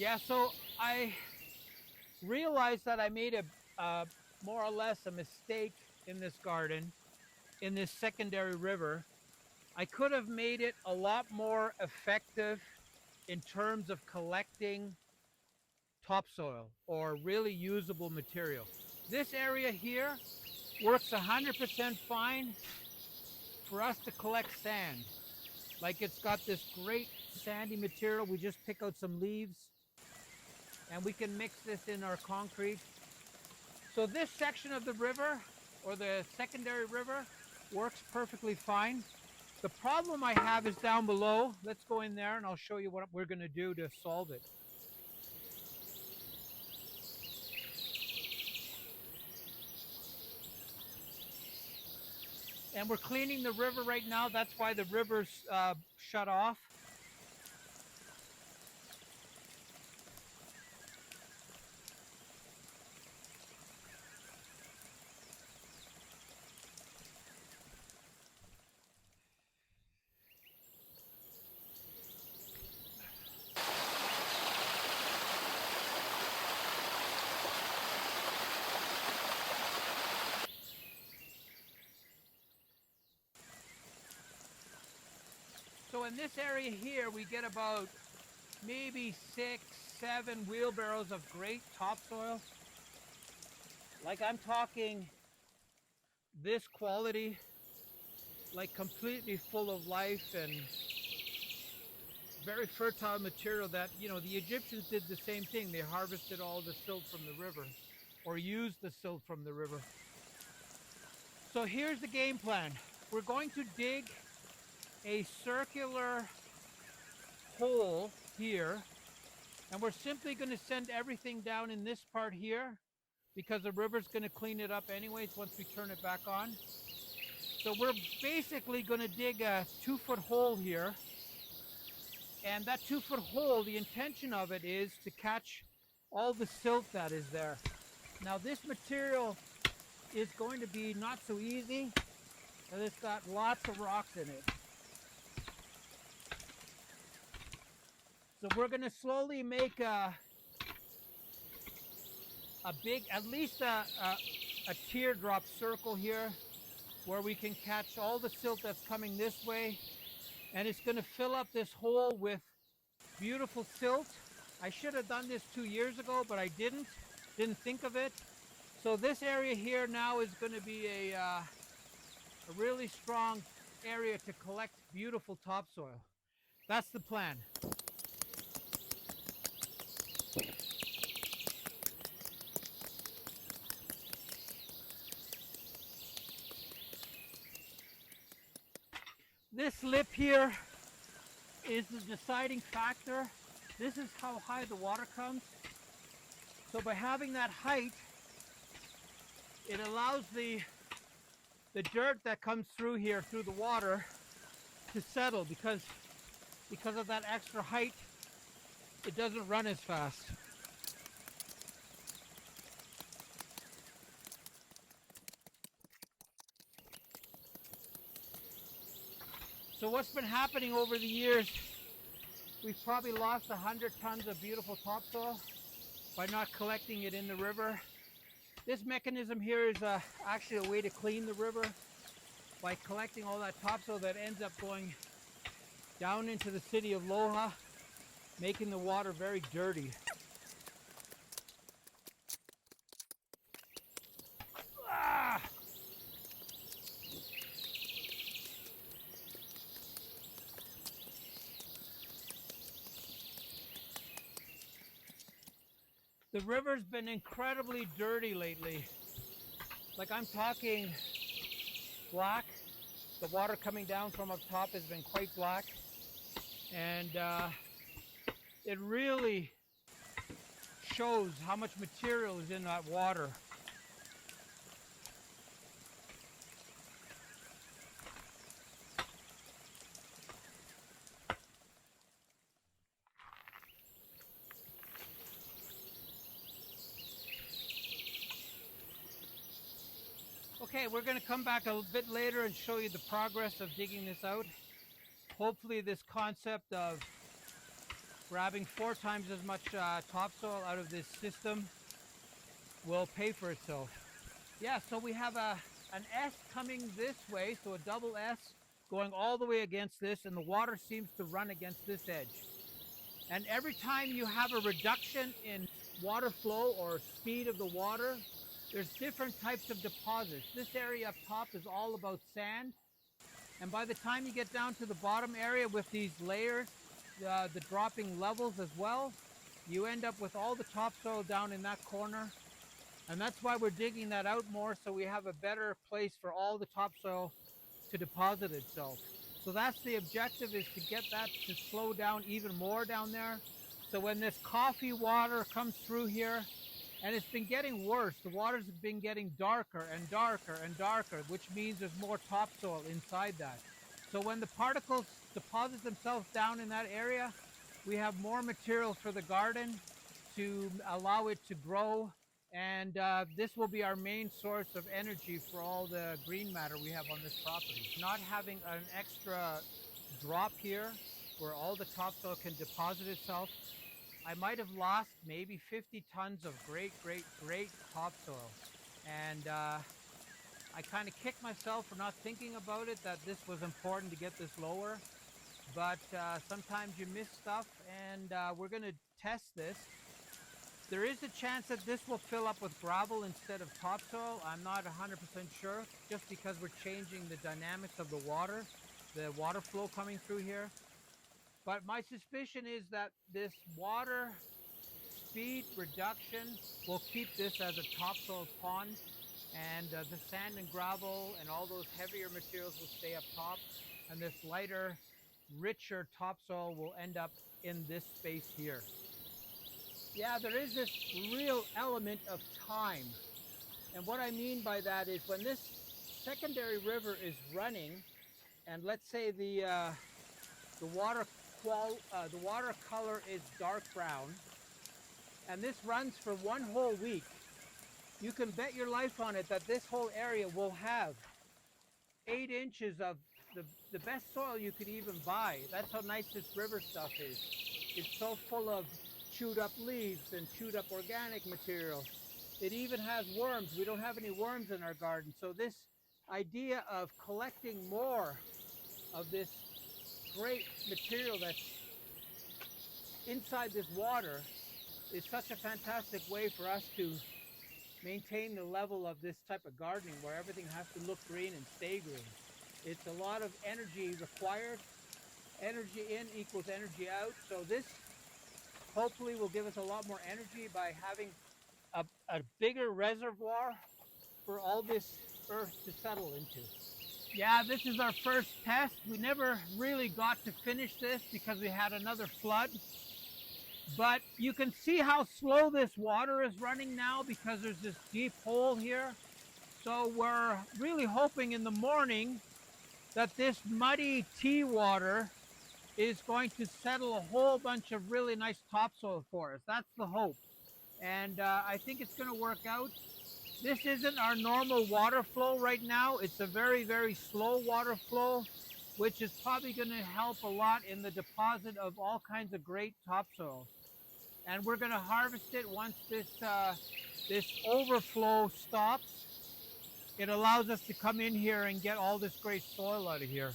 Yeah, so I realized that I made a more or less a mistake in this garden, in this secondary river. I could have made it a lot more effective in terms of collecting topsoil or really usable material. This area here works 100% fine for us to collect sand. Like it's got this great sandy material. We just pick out some leaves and we can mix this in our concrete. So this section of the river or the secondary river works perfectly fine. The problem I have is down below. Let's go in there and I'll show you what we're going to do to solve it. And we're cleaning the river right now. That's why the river's shut off. So in this area here, we get about maybe 6, 7 wheelbarrows of great topsoil. Like I'm talking this quality, like completely full of life and very fertile material that, you know, the Egyptians did the same thing. They harvested all the silt from the river or used the silt from the river. So here's the game plan. We're going to dig a circular hole here, and we're simply going to send everything down in this part here because the river's going to clean it up anyways once we turn it back on. So we're basically going to dig a 2-foot hole here, and that 2-foot hole, the intention of it is to catch all the silt that is there. Now this material is going to be not so easy because it's got lots of rocks in it. So we're going to slowly make a big, at least a teardrop circle here where we can catch all the silt that's coming this way. And it's going to fill up this hole with beautiful silt. I should have done this 2 years ago, but I didn't think of it. So this area here now is going to be a really strong area to collect beautiful topsoil. That's the plan. This lip here is the deciding factor. This is how high the water comes. So by having that height, it allows the dirt that comes through here, through the water, to settle because of that extra height, it doesn't run as fast. So what's been happening over the years, we've probably lost 100 tons of beautiful topsoil by not collecting it in the river. This mechanism here is actually a way to clean the river by collecting all that topsoil that ends up going down into the city of Loja, making the water very dirty. Ah! The river's been incredibly dirty lately. Like I'm talking black. The water coming down from up top has been quite black. And it really shows how much material is in that water. Okay, we're going to come back a bit later and show you the progress of digging this out. Hopefully this concept of Grabbing 4 times as much topsoil out of this system will pay for itself. Yeah, so we have an S coming this way, so a double S going all the way against this, and the water seems to run against this edge. And every time you have a reduction in water flow or speed of the water, there's different types of deposits. This area up top is all about sand. And by the time you get down to the bottom area with these layers, the dropping levels as well, you end up with all the topsoil down in that corner. And that's why we're digging that out more, so we have a better place for all the topsoil to deposit itself. So that's the objective, is to get that to slow down even more down there. So when this coffee water comes through here, and it's been getting worse, the water's been getting darker and darker and darker, which means there's more topsoil inside that. So when the particles deposit themselves down in that area, we have more material for the garden to allow it to grow. And this will be our main source of energy for all the green matter we have on this property. Not having an extra drop here where all the topsoil can deposit itself, I might have lost maybe 50 tons of great topsoil. And I kind of kicked myself for not thinking about it, that this was important to get this lower. But sometimes you miss stuff, and we're going to test this. There is a chance that this will fill up with gravel instead of topsoil. I'm not 100% sure, just because we're changing the dynamics of the water flow coming through here. But my suspicion is that this water speed reduction will keep this as a topsoil pond, and the sand and gravel and all those heavier materials will stay up top, and this lighter, richer topsoil will end up in this space here. Yeah, there is this real element of time. And what I mean by that is, when this secondary river is running, and let's say the water color is dark brown, and this runs for one whole week, you can bet your life on it that this whole area will have 8 inches of the best soil you could even buy. That's how nice this river stuff is. It's so full of chewed up leaves and chewed up organic material. It even has worms. We don't have any worms in our garden. So this idea of collecting more of this great material that's inside this water is such a fantastic way for us to maintain the level of this type of gardening, where everything has to look green and stay green. It's a lot of energy required. Energy in equals energy out. So this hopefully will give us a lot more energy by having a bigger reservoir for all this earth to settle into. Yeah, this is our first test. We never really got to finish this because we had another flood. But you can see how slow this water is running now, because there's this deep hole here. So we're really hoping in the morning that this muddy tea water is going to settle a whole bunch of really nice topsoil for us. That's the hope. And I think it's going to work out. This isn't our normal water flow right now. It's a very slow water flow, which is probably going to help a lot in the deposit of all kinds of great topsoil. And we're going to harvest it once this overflow stops. It allows us to come in here and get all this great soil out of here.